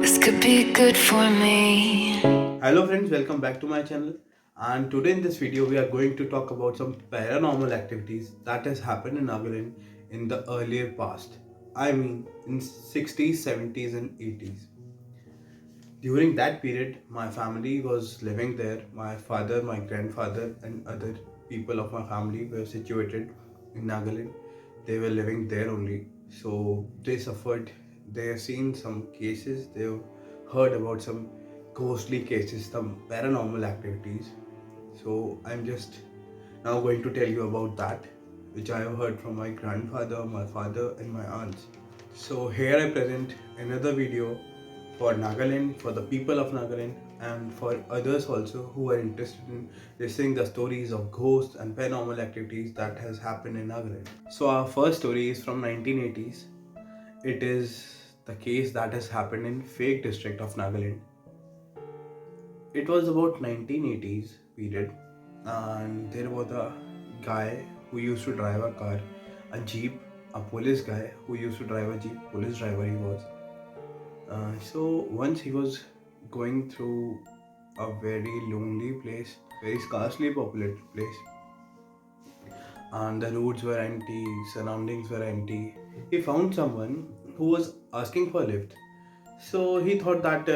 This could be good for me. Hello friends, welcome back to my channel. And today in this video we are going to talk about some paranormal activities that has happened in Nagaland in the earlier past. I mean in 60s, 70s and 80s. During that period my family was living there. My father, my grandfather and other people of my family were situated in Nagaland. They were living there only. So they suffered, they have seen some cases, they have heard about some ghostly cases, some paranormal activities. So I'm just now going to tell you about that, which I have heard from my grandfather, my father, and my aunts. So here I present another video for Nagaland, for the people of Nagaland, and for others also who are interested in listening the stories of ghosts and paranormal activities that has happened in Nagaland. So our first story is from 1980s. It is the case that has happened in Fake district of Nagaland. It was about 1980s period, and there was a guy who used to drive a car, a jeep, a police guy who used to drive a jeep, police driver he was. So once he was going through a very lonely place, very scarcely populated place, and the roads were empty, surroundings were empty. He found someone who was asking for a lift. So he thought that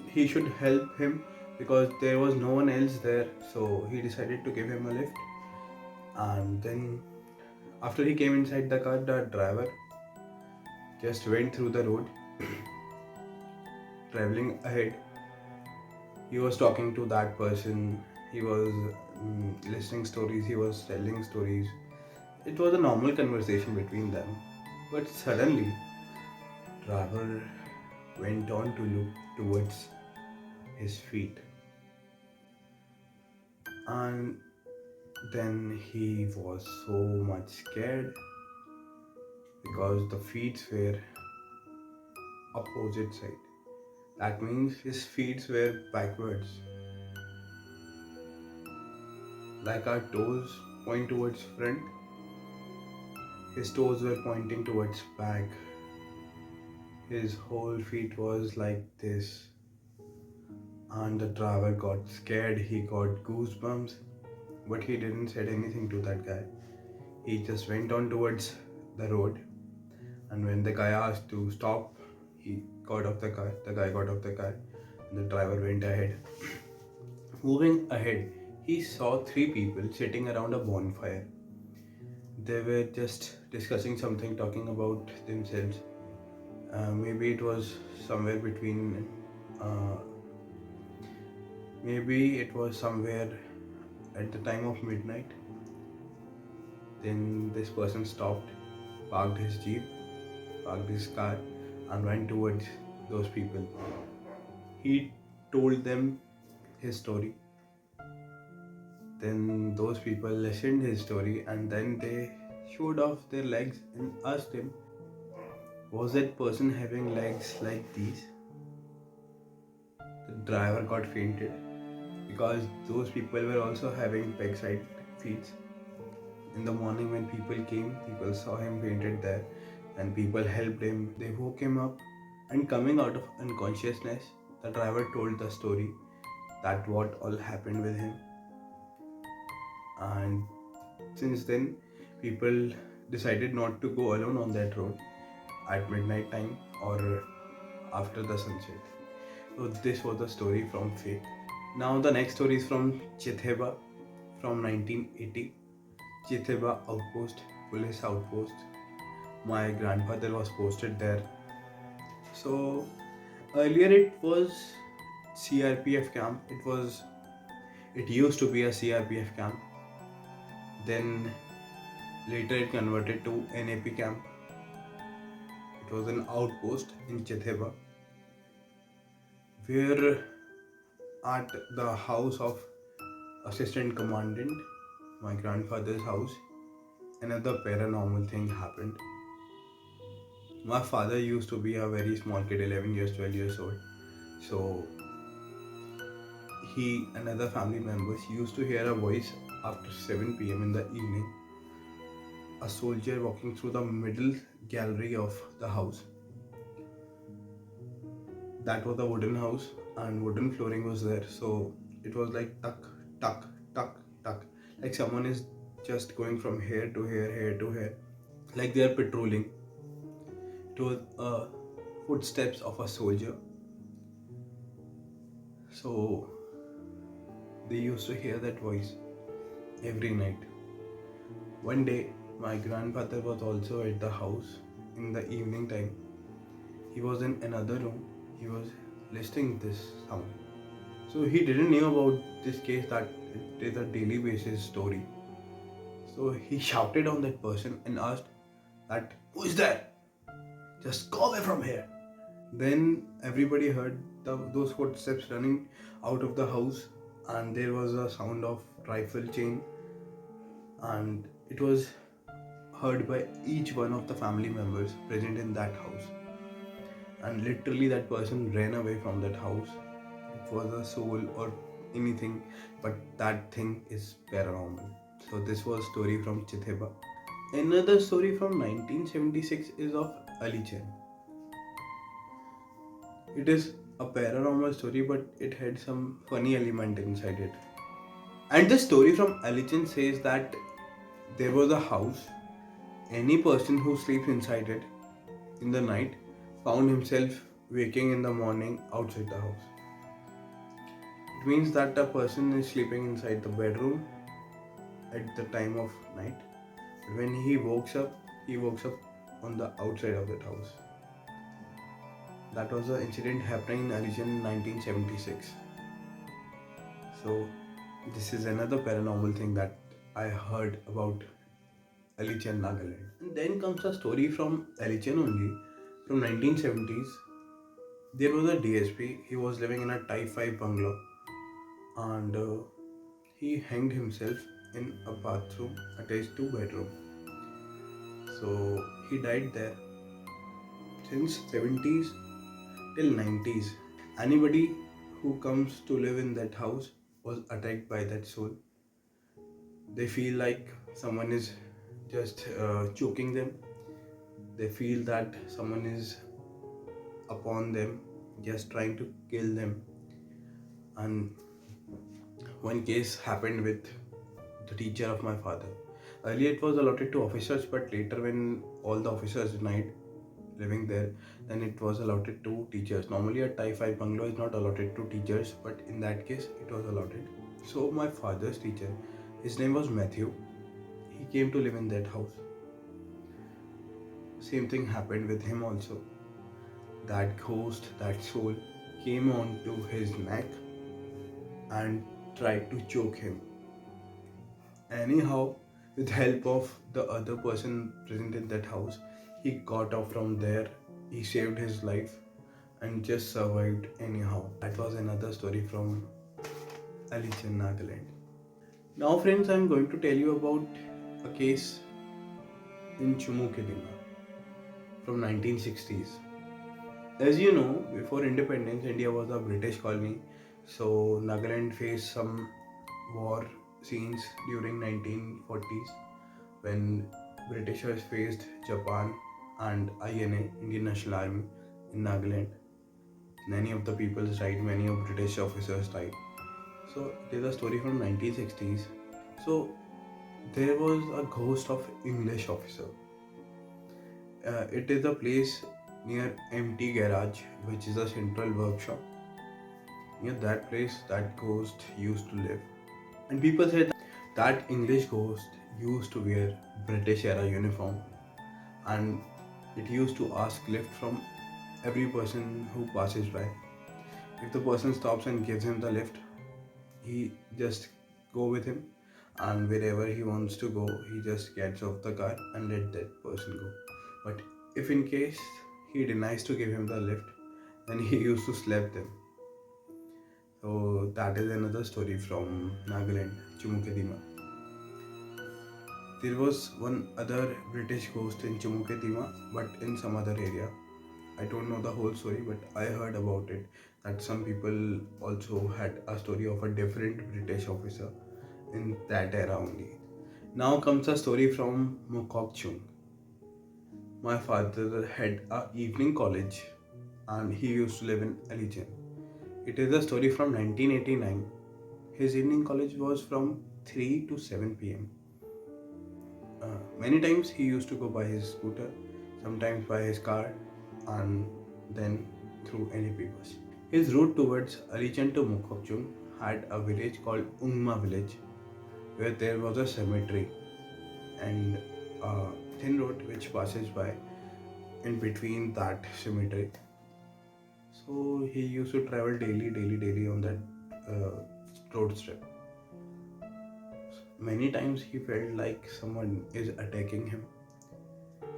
he should help him because there was no one else there. So he decided to give him a lift. And then, after he came inside the car, the driver just went through the road, traveling ahead. He was talking to that person. He was listening stories. He was telling stories. It was a normal conversation between them. But suddenly, driver went on to look towards his feet, and then he was so much scared because the feet were opposite side. That means his feet were backwards, like our toes point towards front. His toes were pointing towards back. His whole feet was like this, and the driver got scared. He got goosebumps, but he didn't said anything to that guy. He just went on towards the road, and when the guy asked to stop, he got off the car. The guy got off the car, and the driver went ahead. Moving ahead, he saw three people sitting around a bonfire. They were just discussing something, talking about themselves. Maybe it was somewhere between, uh, maybe it was somewhere at the time of midnight. Then this person stopped, parked his jeep, parked his car, and went towards those people. He told them his story. Then those people listened his story, and then they showed off their legs and asked him, was that person having legs like these? The driver got fainted because those people were also having backside feet. In the morning when people came, people saw him fainted there, and people helped him. They woke him up, and coming out of unconsciousness, the driver told the story that what all happened with him. And since then, people decided not to go alone on that road at midnight time or after the sunset. So this was the story from Fake. Now the next story is from Chitheba from 1980. Chitheba outpost, police outpost. My grandfather was posted there. So earlier it was CRPF camp. It used to be a CRPF camp. Then later it converted to NAP camp. It was an outpost in Chitheba where at the house of assistant commandant, my grandfather's house, another paranormal thing happened. My father used to be a very small kid, 11 years, 12 years old. So he and other family members used to hear a voice after 7 p.m. in the evening. A soldier walking through the middle gallery of the house. that was a wooden house and wooden flooring was there. So it was like tuck, tuck, tuck, tuck. Like someone is just going from here to here, here to here. Like they are patrolling. It was footsteps of a soldier. So they used to hear that voice every night. One day, my grandfather was also at the house in the evening time. He was in another room. He was listening this sound. So he didn't know about this case that it is a daily basis story. So he shouted on that person and asked that who is there? Just go away from here. Then everybody heard those footsteps running out of the house, and there was a sound of rifle chain, and it was heard by each one of the family members present in that house. And literally, that person ran away from that house. It was a soul or anything, but that thing is paranormal. So, this was story from Chitheba. Another story from 1976 is of Ali Chen. It is a paranormal story, but it had some funny element inside it. And the story from Ali Chen says that there was a house. Any person who sleeps inside it in the night found himself waking in the morning outside the house. It means that a person is sleeping inside the bedroom at the time of night. When he wakes up on the outside of that house. That was the incident happening in Arijan in 1976. So this is another paranormal thing that I heard about Alichen Nagaland. And then comes a story from Alichen only from 1970s. There was a DSP. He was living in a Type 5 bungalow, and he hanged himself in a bathroom attached to bedroom. So he died there. Since 70s till 90s, anybody who comes to live in that house was attacked by that soul. They feel like someone is just choking them. They feel that someone is upon them, just trying to kill them. And one case happened with the teacher of my father. Earlier it was allotted to officers, but later when all the officers denied living there, then it was allotted to teachers. Normally a Type 5 bungalow is not allotted to teachers, but in that case it was allotted. So my father's teacher, his name was Matthew, he came to live in that house. Same thing happened with him also. That ghost, that soul came onto his neck and tried to choke him. Anyhow, with help of the other person present in that house, he got off from there. He saved his life and just survived anyhow. That was another story from Alice in Nagaland. Now, friends, I'm going to tell you about a case in Chumukedima from 1960s. As you know, before independence, India was a British colony, so Nagaland faced some war scenes during 1940s when Britishers faced Japan and INA, Indian National Army, in Nagaland. Many of the people died, many of British officers died. So it is a story from 1960s. So there was a ghost of English officer. It is a place near empty garage, which is a central workshop. Near that place, that ghost used to live. And people said that English ghost used to wear British era uniform, and it used to ask lift from every person who passes by. If the person stops and gives him the lift, he just go with him, and wherever he wants to go, he just gets off the car and let that person go. But if in case he denies to give him the lift, then he used to slap them. So that is another story from Nagaland, Chumukedima. There was one other British ghost in Chumukedima, but in some other area. I don't know the whole story, but I heard about it that some people also had a story of a different British officer in that era only. Now comes a story from Mokokchung. My father had a evening college, and he used to live in Allegiant. It is a story from 1989. His evening college was from 3 to 7 p.m. Many times he used to go by his scooter, sometimes by his car, and then through any bus. His route towards Allegiant to Mukokchung had a village called Ungma village, where there was a cemetery and a thin road which passes by in between that cemetery. So he used to travel daily on that road strip. Many times he felt like someone is attacking him.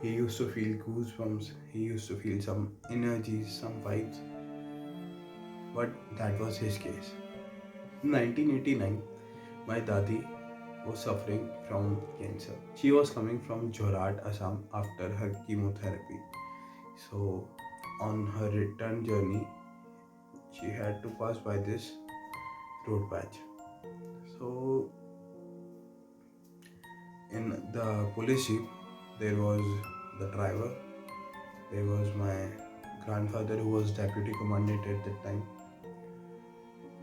He used to feel goosebumps, he used to feel some energies, some vibes, but that was his case. In 1989, my dadi was suffering from cancer. She was coming from Jorhat, Assam after her chemotherapy. So, on her return journey, she had to pass by this road patch. So, in the police jeep, there was the driver, there was my grandfather who was deputy commandant at that time.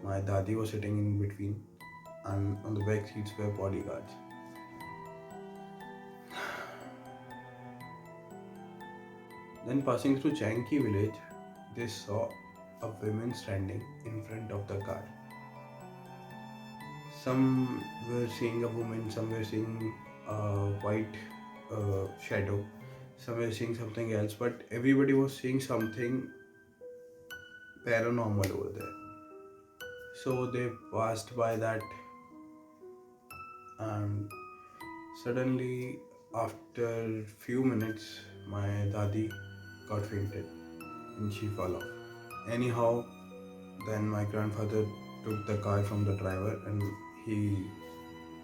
My dadi was sitting in between, and on the back seats were bodyguards. Then passing through Chanki village, they saw a woman standing in front of the car. Some were seeing a woman, some were seeing a white shadow, some were seeing something else, but everybody was seeing something paranormal over there. So they passed by that, and suddenly, after few minutes, my dadi got fainted and she fell off. Anyhow, then my grandfather took the car from the driver and he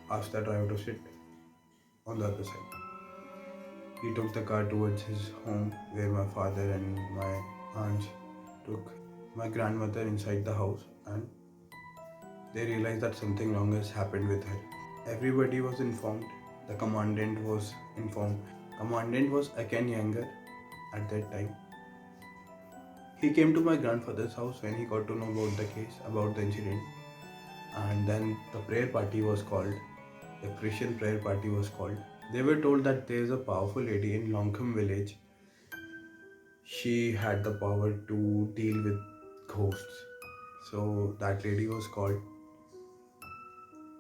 asked the driver to sit on the other side. He took the car towards his home where my father and my aunts took my grandmother inside the house, and they realized that something wrong has happened with her. Everybody was informed. The commandant was informed. Commandant was again younger at that time. He came to my grandfather's house when he got to know about the case, about the incident, and then the prayer party was called. The Christian prayer party was called. They were told that there is a powerful lady in Longkham village. She had the power to deal with ghosts. So that lady was called,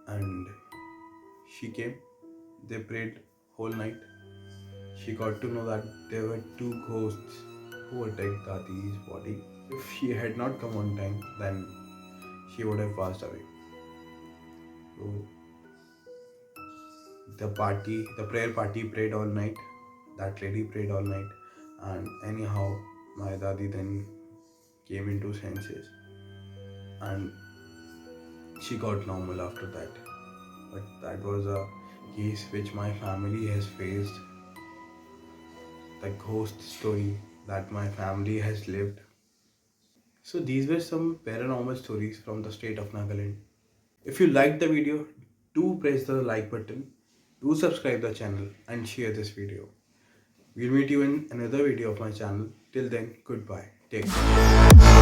and she came. They prayed whole night. She got to know that there were two ghosts who attacked Dadi's body. If she had not come on time, then she would have passed away. So the prayer party prayed all night. That lady prayed all night, and anyhow, my Dadi then came into senses, and she got normal after that. But that was a case which my family has faced, the ghost story that my family has lived. So these were some paranormal stories from the state of Nagaland. If you liked the video, do press the like button, do subscribe the channel and share this video. We'll meet you in another video of my channel. Till then, goodbye. Take care.